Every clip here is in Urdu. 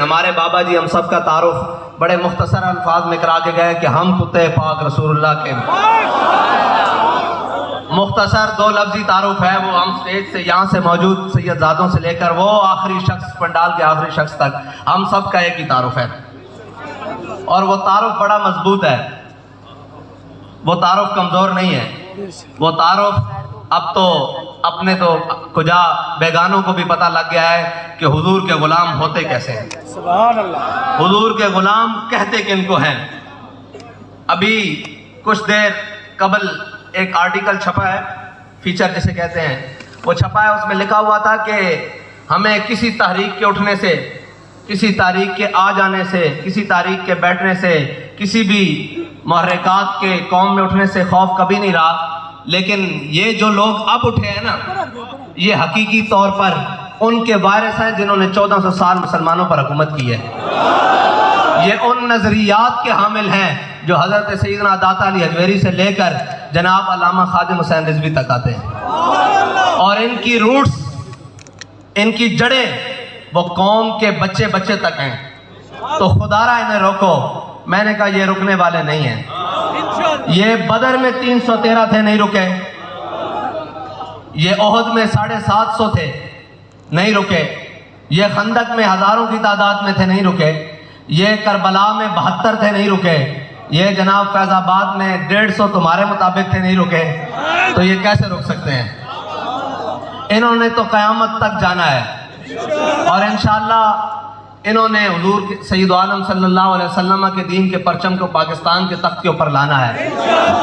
ہمارے بابا جی ہم سب کا تعارف بڑے مختصر الفاظ میں کرا کے گئے کہ ہم کتے پاک رسول اللہ کے مختصر دو لفظی تعارف ہے، وہ ہم سٹیج سے یہاں سے موجود سید زادوں سے لے کر وہ آخری شخص پنڈال کے آخری شخص تک ہم سب کا ایک ہی تعارف ہے، اور وہ تعارف بڑا مضبوط ہے، وہ تعارف کمزور نہیں ہے، وہ تعارف اب تو اپنے تو کجا بیگانوں کو بھی پتہ لگ گیا ہے کہ حضور کے غلام ہوتے کیسے ہیں، سبحان اللہ، حضور کے غلام کہتے کن کو ہیں۔ ابھی کچھ دیر قبل ایک آرٹیکل چھپا ہے، فیچر جسے کہتے ہیں، وہ چھپا ہے، اس میں لکھا ہوا تھا کہ ہمیں کسی تحریک کے اٹھنے سے، کسی تحریک کے آ جانے سے، کسی تحریک کے بیٹھنے سے، کسی بھی محرکات کے قوم میں اٹھنے سے خوف کبھی نہیں رہا، لیکن یہ جو لوگ اب اٹھے ہیں نا، یہ حقیقی طور پر ان کے وارث ہیں جنہوں نے 1400 سال مسلمانوں پر حکومت کی ہے، یہ ان نظریات کے حامل ہیں جو حضرت سیدنا داتا علی حجویری سے لے کر جناب علامہ خادم حسین رضوی تک آتے ہیں، اور ان کی روٹس، ان کی جڑیں وہ قوم کے بچے بچے تک ہیں، تو خدا را انہیں روکو۔ میں نے کہا یہ رکنے والے نہیں ہیں، یہ بدر میں 313 تھے نہیں رکے، یہ احد میں 750 تھے نہیں رکے، یہ خندق میں ہزاروں کی تعداد میں تھے نہیں رکے، یہ کربلا میں 72 تھے نہیں رکے، یہ جناب فیض آباد میں 150 تمہارے مطابق تھے نہیں رکے، تو یہ کیسے رک سکتے ہیں؟ انہوں نے تو قیامت تک جانا ہے، اور انشاءاللہ انہوں نے حضور سید عالم صلی اللہ علیہ وسلم کے دین کے پرچم کو پاکستان کے تخت کے اوپر لانا ہے،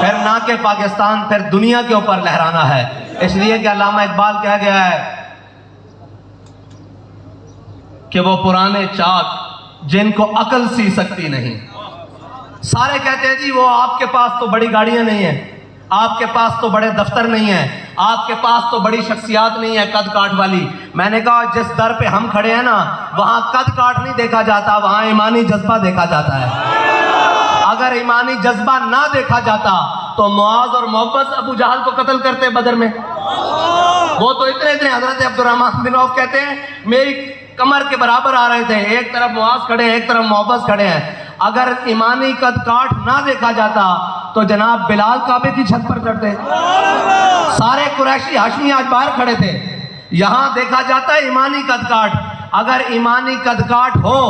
پھر نہ کہ پاکستان، پھر دنیا کے اوپر لہرانا ہے، اس لیے کہ علامہ اقبال کہا گیا ہے کہ وہ پرانے چاک جن کو عقل سی سکتی نہیں۔ سارے کہتے ہیں جی وہ آپ کے پاس تو بڑی گاڑیاں نہیں ہیں، آپ کے پاس تو بڑے دفتر نہیں ہیں، آپ کے پاس تو بڑی شخصیات نہیں ہے قد کاٹ والی۔ میں نے کہا جس در پہ ہم کھڑے ہیں نا، وہاں قد کاٹ نہیں دیکھا جاتا، وہاں ایمانی جذبہ دیکھا جاتا ہے۔ اگر ایمانی جذبہ نہ دیکھا جاتا تو معاذ اور محبت ابو جہل کو قتل کرتے بدر میں، وہ تو اتنے حضرت عبدالرحمن بن عوف کہتے ہیں میری کمر کے برابر آ رہے تھے، ایک طرف معاذ کھڑے ہیں، ایک طرف محبت کھڑے ہیں۔ اگر ایمانی قد کاٹ نہ دیکھا جاتا تو جناب بلال کعبے کی چھت پر چڑھتے، سارے قریشی ہاشمی آج باہر کھڑے تھے۔ یہاں دیکھا جاتا ہے ایمانی قد کاٹ، اگر ایمانی قد کاٹ ہو،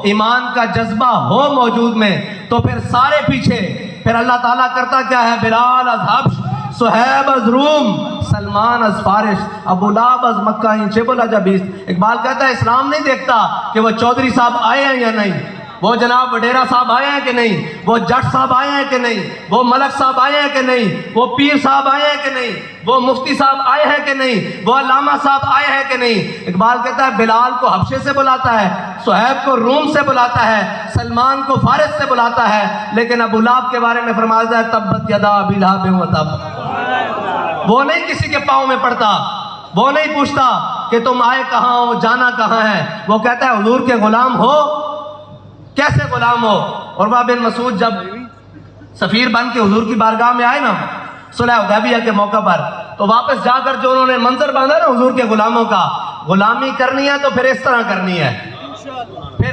ایمان کا جذبہ ہو موجود میں، تو پھر سارے پیچھے، پھر اللہ تعالیٰ کرتا کیا ہے؟ بلال از حبش، صہیب از روم، سلمان از فارس، ابو لہب از مکہ، چبل اجابیس۔ اقبال کہتا ہے اسلام نہیں دیکھتا کہ وہ چودھری صاحب آئے ہیں یا نہیں، وہ جناب وڈیرا صاحب آئے ہیں کہ نہیں، وہ جٹ صاحب آئے ہیں کہ نہیں، وہ ملک صاحب آئے ہیں کہ نہیں، وہ پیر صاحب آئے ہیں کہ نہیں، وہ مفتی صاحب آئے ہیں کہ نہیں، وہ علامہ صاحب آئے ہیں کہ نہیں۔ اقبال کہتا ہے بلال کو حبشے سے بلاتا ہے، صہیب کو روم سے بلاتا ہے، سلمان کو فارس سے بلاتا ہے، لیکن ابو لہب کے بارے میں فرمایا ہے تبت یدا ابی لہب وتب۔ وہ نہیں کسی کے پاؤں میں پڑتا، وہ نہیں پوچھتا کہ تم آئے کہاں ہو، جانا کہاں ہے، وہ کہتا ہے حضور کے غلام ہو۔ کیسے غلام ہو؟ عروہ بن مسعود جب سفیر بن کے حضور کی بارگاہ میں آئے نا صلح حدیبیہ کے موقع پر، تو واپس جا کر جو انہوں نے منظر باندھا نا حضور کے غلاموں کا، غلامی کرنی ہے تو پھر اس طرح کرنی ہے۔ پھر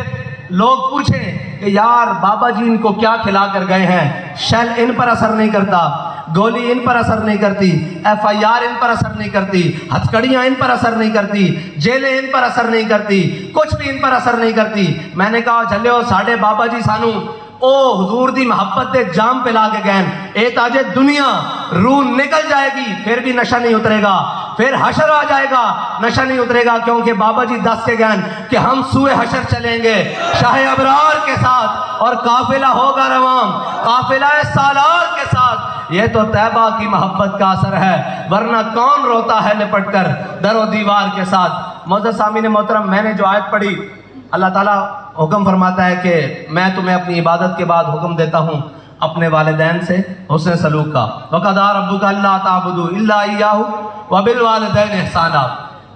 لوگ پوچھیں کہ یار بابا جی ان کو کیا کھلا کر گئے ہیں، شیل ان پر اثر نہیں کرتا، گولی ان پر اثر نہیں کرتی، ایف آئی آر ان پر اثر نہیں کرتی، ہتھکڑیاں ان پر اثر نہیں کرتی، جیلیں ان پر اثر نہیں کرتی، کچھ بھی ان پر اثر نہیں کرتی۔ میں نے کہا جھلیو ساڑھے بابا جی سانو او حضور دی محبت دے جام پہ لا کے گئن، اے تاجے دنیا روح نکل جائے گی پھر بھی نشہ نہیں اترے گا، پھر حشر آ جائے گا نشہ نہیں اترے گا، کیونکہ بابا جی دس کے گئن کہ ہم سوئے حشر چلیں گے شاہ ابرار کے ساتھ، اور قافلہ ہوگا روام قافلہ سالار کے ساتھ۔ یہ تو طیبہ کی محبت کا اثر ہے، ورنہ کون روتا ہے لپٹ کر در و دیوار کے ساتھ۔ معزز سامعین محترم، میں نے جو آیت پڑھی، اللہ تعالیٰ حکم فرماتا ہے کہ میں تمہیں اپنی عبادت کے بعد حکم دیتا ہوں اپنے والدین سے حسن سلوک کا، وَقَضَىٰ رَبُّكَ أَلَّا تَعْبُدُوا إِلَّا إِيَّاهُ وَبِالْوَالِدَيْنِ إِحْسَانًا۔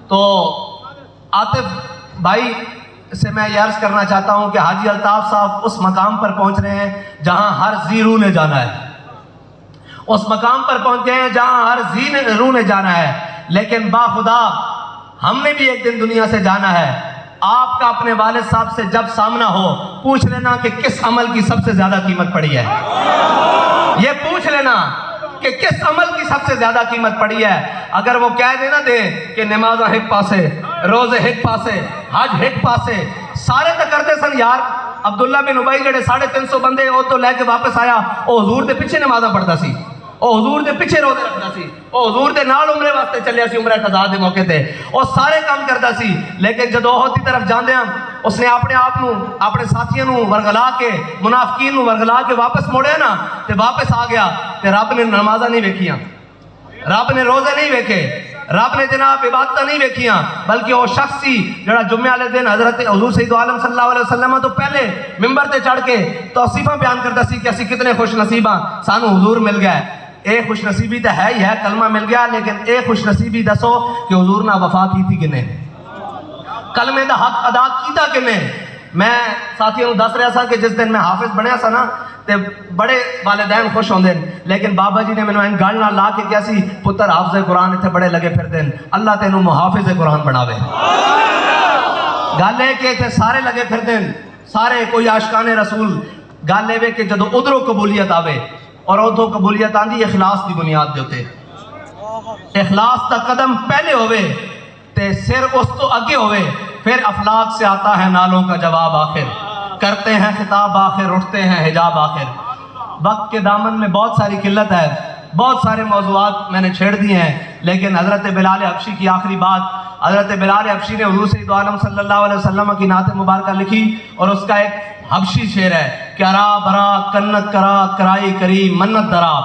تو عاطف بھائی سے میں یہ عرض کرنا چاہتا ہوں کہ حاجی الطاف صاحب اس مقام پر پہنچ رہے ہیں جہاں ہر ذی روح نے جانا ہے، اس مقام پر پہنچ گئے ہیں جہاں ہر ذی روح نے جانا ہے، لیکن با خدا ہم نے بھی ایک دن دنیا سے جانا ہے، آپ کا اپنے والد صاحب سے جب سامنا ہو پوچھ لینا کہ کس عمل کی سب سے زیادہ قیمت پڑی ہے. یہ پوچھ لینا کہ کس عمل کی سب سے زیادہ قیمت پڑی ہے. اگر وہ کہہ دینا دے کہ نماز ہک پاسے، روزے ہک پاسے، حج ہک پاسے، سارے تو کرتے سن یار. عبداللہ بن ابی جڑے 350 بندے وہ تو لے کے واپس آیا، وہ حضور دے پیچھے نمازاں پڑھتا سی، وہ حضور دے پیچھے روزے رکھتا سی، وہ حضور دے نال عمرے واسطے چلیا سی، عمرہ قضا دے موقع تے وہ سارے کام کرتا سی. لیکن جدو احد دی طرف جاندیاں اس نے اپنے آپ نو اپنے ساتھیاں نو ورگلا کے منافقین نو ورگلا کے واپس موڑیا نا تے واپس آ گیا تے رب نے نمازاں نہیں ویکھیاں، رب نے روزے نہیں ویکھے، رب نے جناب عبادتاں نہیں ویکھیاں، بلکہ وہ شخص سی جڑا جمعے والے دن حضرت حضور سید عالم صلی اللہ علیہ وسلم تو پہلے ممبر تے چڑھ کے توصیفاں بیان کرتا سی کہ اسی کتنے خوش نصیب ہاں سانو حضور مل گئے. اے خوش نصیبی تو ہے ہی ہے، کلمہ مل گیا، لیکن اے خوش نصیبی دسو کہ حضور نے وفا کی تھی کنے، کلمے دا حق ادا کیتا کنے. میں ساتھیوں دس رہا سا کہ جس دن میں حافظ بنیا سا نا تے بڑے والدین خوش ہوندے، لیکن بابا جی نے مینوں این گل نال لا کے کیا سی پتر حافظ قرآن اتنے بڑے لگے پھر دین، اللہ تینوں محافظ قرآن بناوے. گل ہے کہ اتنے سارے لگے پھر دین، سارے کوئی عاشقان رسول. گل ہے کہ جدو ادھروں قبولیت آوے اور ادھروں قبولیت آندی اخلاص دی بنیاد دے ہوتے، اخلاص دا قدم پہلے ہوئے تے سر اس تو اگے ہوئے، پھر افلاک سے آتا ہے نالوں کا جواب آخر، کرتے ہیں خطاب آخر، اٹھتے ہیں حجاب آخر. وقت کے دامن میں بہت ساری قلت ہے، بہت سارے موضوعات میں نے چھیڑ دیے ہیں، لیکن حضرت بلال حبشی کی آخری بات، حضرت بلال حبشی نے حضور سید عالم صلی اللہ علیہ وسلم کی نعت مبارکہ لکھی اور اس کا ایک حبشی شعر ہے کہ ارا برا کنت کرا کرائی کری منت درا.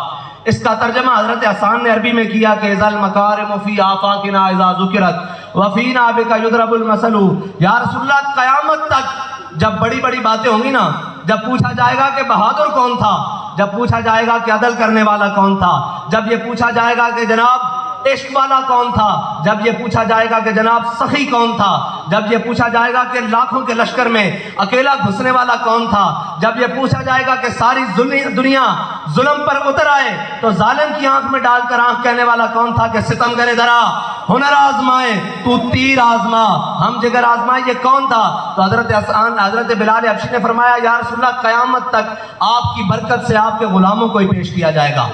اس کا ترجمہ حضرت حسان نے عربی میں کیا کہ ذل مکارم فی آفاقنا اذا ذکرت وفینا بک یضرب المثل. یا رسول اللہ قیامت تک جب بڑی بڑی باتیں ہوں گی نا، جب پوچھا جائے گا کہ بہادر کون تھا، جب پوچھا جائے گا کہ عدل کرنے والا کون تھا، جب یہ پوچھا جائے گا کہ جناب عشق والا کون تھا، جب یہ پوچھا جائے گا کہ جناب سخی کون تھا، جب یہ پوچھا جائے گا کہ لاکھوں کے لشکر میں اکیلا گھسنے والا کون تھا، جب یہ پوچھا جائے گا کہ ساری دنیا ظلم پر اتر آئے تو ظالم کی آنکھ میں ڈال کر آنکھ کہنے والا کون تھا کہ ستم کرے ذرا ہنر آزمائے تو تیر آزما ہم جگر آزمائے، یہ کون تھا؟ تو حضرت بلال حبشی نے فرمایا یا رسول اللہ قیامت تک آپ کی برکت سے آپ کے غلاموں کو ہی پیش کیا جائے گا.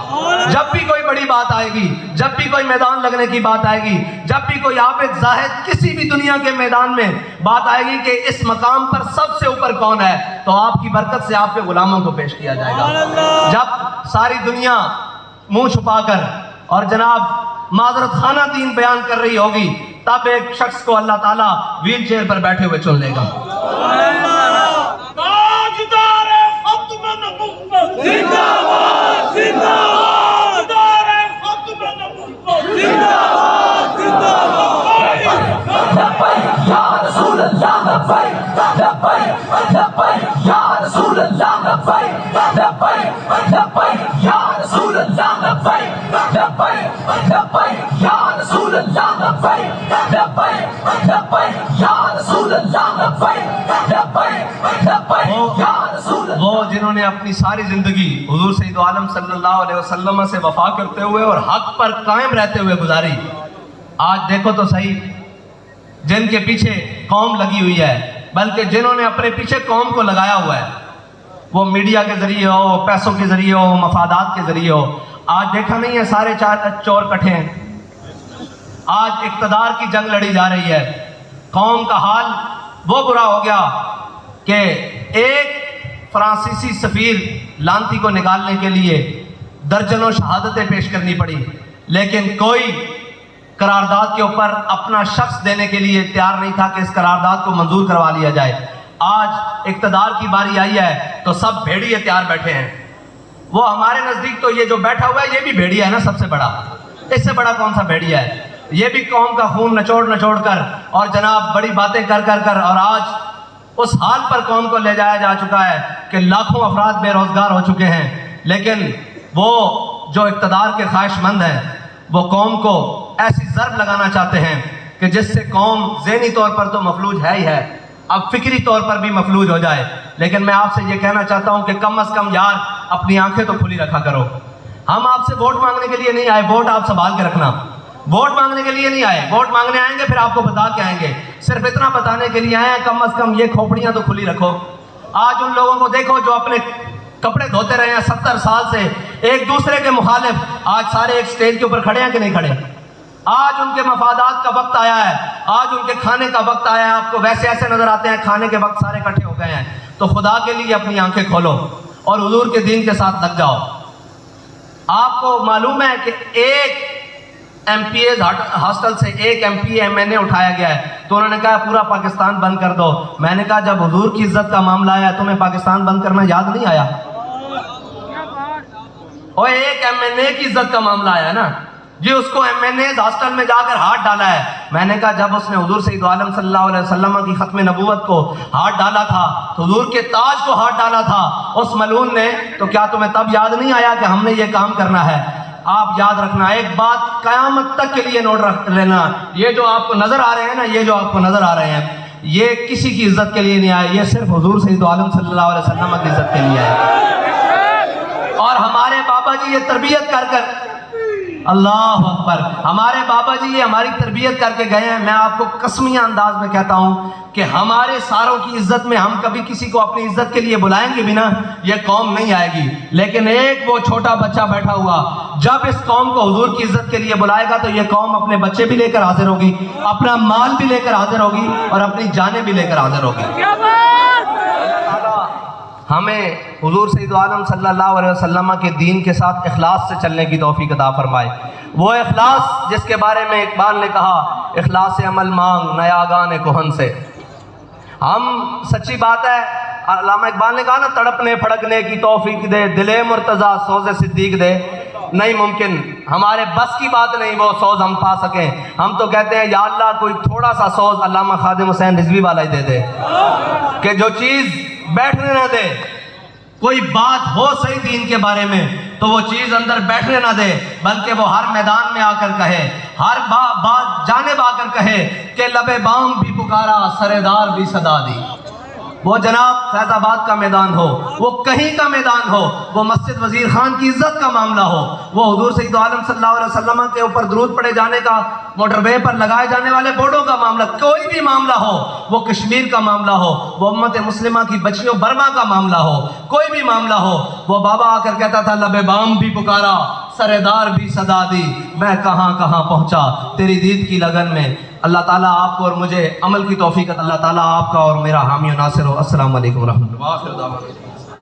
جب بھی کوئی بڑی بات آئے گی، جب بھی کوئی میدان لگنے کی بات آئے گی، جب بھی کوئی عابد زاہد کسی بھی دنیا کے میدان میں بات آئے گی کہ اس مقام پر سب سے اوپر کون ہے، تو آپ کی برکت سے آپ کے غلاموں کو پیش کیا جائے گا. جب ساری دنیا منہ چھپا کر اور جناب معذرت خانہ دین بیان کر رہی ہوگی، تب ایک شخص کو اللہ تعالیٰ ویل چیئر پر بیٹھے ہوئے چن لے گا. وہ جنہوں نے اپنی ساری زندگی حضور سید عالم صلی اللہ علیہ وسلم سے وفا کرتے ہوئے اور حق پر قائم رہتے ہوئے گزاری، آج دیکھو تو صحیح جن کے پیچھے قوم لگی ہوئی ہے، بلکہ جنہوں نے اپنے پیچھے قوم کو لگایا ہوا ہے، وہ میڈیا کے ذریعے ہو، پیسوں کے ذریعے ہو، مفادات کے ذریعے ہو، آج دیکھا نہیں ہے سارے چور کٹھے ہیں. آج اقتدار کی جنگ لڑی جا رہی ہے. قوم کا حال وہ برا ہو گیا کہ ایک فرانسیسی سفیر لانتی کو نکالنے کے لیے درجنوں شہادتیں پیش کرنی پڑی، لیکن کوئی قرارداد کے اوپر اپنا شخص دینے کے لیے تیار نہیں تھا کہ اس قرارداد کو منظور کروا لیا جائے. آج اقتدار کی باری آئی ہے تو سب بھیڑیے تیار بیٹھے ہیں. وہ ہمارے نزدیک تو یہ جو بیٹھا ہوا ہے یہ بھی بھیڑیا ہے نا، سب سے بڑا، اس سے بڑا کون سا بھیڑیا ہے؟ یہ بھی قوم کا خون نچوڑ کر اور جناب بڑی باتیں کر اور آج اس حال پر قوم کو لے جایا جا چکا ہے کہ لاکھوں افراد بے روزگار ہو چکے ہیں. لیکن وہ جو اقتدار کے خواہش مند ہیں وہ قوم کو ایسی ضرب لگانا چاہتے ہیں کہ جس سے قوم ذہنی طور پر تو مفلوج ہے ہی ہے، اب فکری طور پر بھی مفلوج ہو جائے. لیکن میں آپ سے یہ کہنا چاہتا ہوں کہ کم از کم یار اپنی آنکھیں تو کھلی رکھا کرو. ہم آپ سے ووٹ مانگنے کے لیے نہیں آئے، ووٹ آپ سنبھال کے رکھنا. ووٹ مانگنے کے لیے نہیں آئے، ووٹ مانگنے آئیں گے پھر آپ کو بتا کے آئیں گے، صرف اتنا بتانے کے لیے آئے ہیں کم از کم یہ کھوپڑیاں تو کھلی رکھو۔ آج ان لوگوں کو دیکھو جو اپنے کپڑے دھوتے رہے ہیں 70 سال سے، ایک دوسرے کے مخالف، آج سارے ایک سٹیج کے اوپر کھڑے ہیں کہ نہیں کھڑے؟ آج ان کے مفادات کا وقت آیا ہے، آج ان کے کھانے کا وقت آیا ہے، آپ کو ویسے ایسے نظر آتے ہیں کھانے کے وقت سارے اکٹھے ہو گئے ہیں۔ تو خدا کے لیے اپنی آنکھیں کھولو اور حضور کے دین کے ساتھ لگ جاؤ۔ آپ کو معلوم ہے کہ ایک ایم پی اے ہاسٹل سے ایک ایم پی ایم این اے اٹھایا گیا ہے، تو انہوں نے کہا پورا پاکستان بند کر دو۔ میں نے کہا جب حضور کی عزت کا معاملہ آیا تمہیں پاکستان بند کرنا یاد نہیں آیا؟ اور ایک ایم این اے کی عزت کا معاملہ آیا نا جی، اس کو ایم این اے ہاسٹل میں جا کر ہاتھ ڈالا ہے۔ میں نے کہا جب اس نے حضور سید عالم صلی اللہ علیہ وسلم کی ختم نبوت کو ہاتھ ڈالا تھا، تو حضور کے تاج کو ہاتھ ڈالا تھا اس ملعون نے، تو کیا تمہیں تب یاد نہیں آیا کہ ہم نے یہ کام کرنا ہے؟ آپ یاد رکھنا ایک بات قیامت تک کے لیے نوٹ رکھ لینا، یہ جو آپ کو نظر آ رہے ہیں نا، یہ جو آپ کو نظر آ رہے ہیں یہ کسی کی عزت کے لیے نہیں آئے، یہ صرف حضور سید عالم صلی اللہ علیہ وسلم کی عزت کے لیے آئے۔ اور ہمارے بابا جی یہ تربیت کر کر، اللہ اکبر، ہمارے بابا جی یہ ہماری تربیت کر کے گئے ہیں۔ میں آپ کو قسمیہ انداز میں کہتا ہوں کہ ہمارے ساروں کی عزت میں ہم کبھی کسی کو اپنی عزت کے لیے بلائیں گے بھی نا، یہ قوم نہیں آئے گی، لیکن ایک وہ چھوٹا بچہ بیٹھا ہوا جب اس قوم کو حضور کی عزت کے لیے بلائے گا تو یہ قوم اپنے بچے بھی لے کر حاضر ہوگی، اپنا مال بھی لے کر حاضر ہوگی اور اپنی جانیں بھی لے کر حاضر ہوگی۔ ہمیں حضور سید عالم صلی اللہ علیہ وسلم کے دین کے ساتھ اخلاص سے چلنے کی توفیق عطا فرمائے۔ وہ اخلاص جس کے بارے میں اقبال نے کہا، اخلاص عمل مانگ نیا گانے کہن سے۔ ہم سچی بات ہے، علامہ اقبال نے کہا نا، تڑپنے پھڑکنے کی توفیق دے، دل مرتضیٰ سوز صدیق دے۔ نہیں ممکن، ہمارے بس کی بات نہیں وہ سوز ہم پا سکیں۔ ہم تو کہتے ہیں یا اللہ کوئی تھوڑا سا سوز علامہ خادم حسین رضوی والا ہی دے دے، کہ جو چیز بیٹھنے نہ دے، کوئی بات ہو صحیح دین کے بارے میں تو وہ چیز اندر بیٹھنے نہ دے، بلکہ وہ ہر میدان میں آ کر کہے، ہر بات جانب آ کر کہے کہ لب بام بھی پکارا سردار بھی صدا دی۔ وہ جناب فیض آباد کا میدان ہو، وہ کہیں کا میدان ہو، وہ مسجد وزیر خان کی عزت کا معاملہ ہو، وہ حضور سید عالم صلی اللہ علیہ وسلم کے اوپر درود پڑے جانے کا، موٹر وے پر لگائے جانے والے بورڈوں کا معاملہ، کوئی بھی معاملہ ہو، وہ کشمیر کا معاملہ ہو، وہ امت مسلمہ کی بچیوں برما کا معاملہ ہو، کوئی بھی معاملہ ہو، وہ بابا آ کر کہتا تھا لب بام بھی پکارا سردار بھی صدا دی، میں کہاں کہاں پہنچا تیری دید کی لگن میں۔ اللہ تعالیٰ آپ کو اور مجھے عمل کی توفیق، اللہ تعالیٰ آپ کا اور میرا حامی و ناصر ہو۔ السلام علیکم ورحمۃ اللہ۔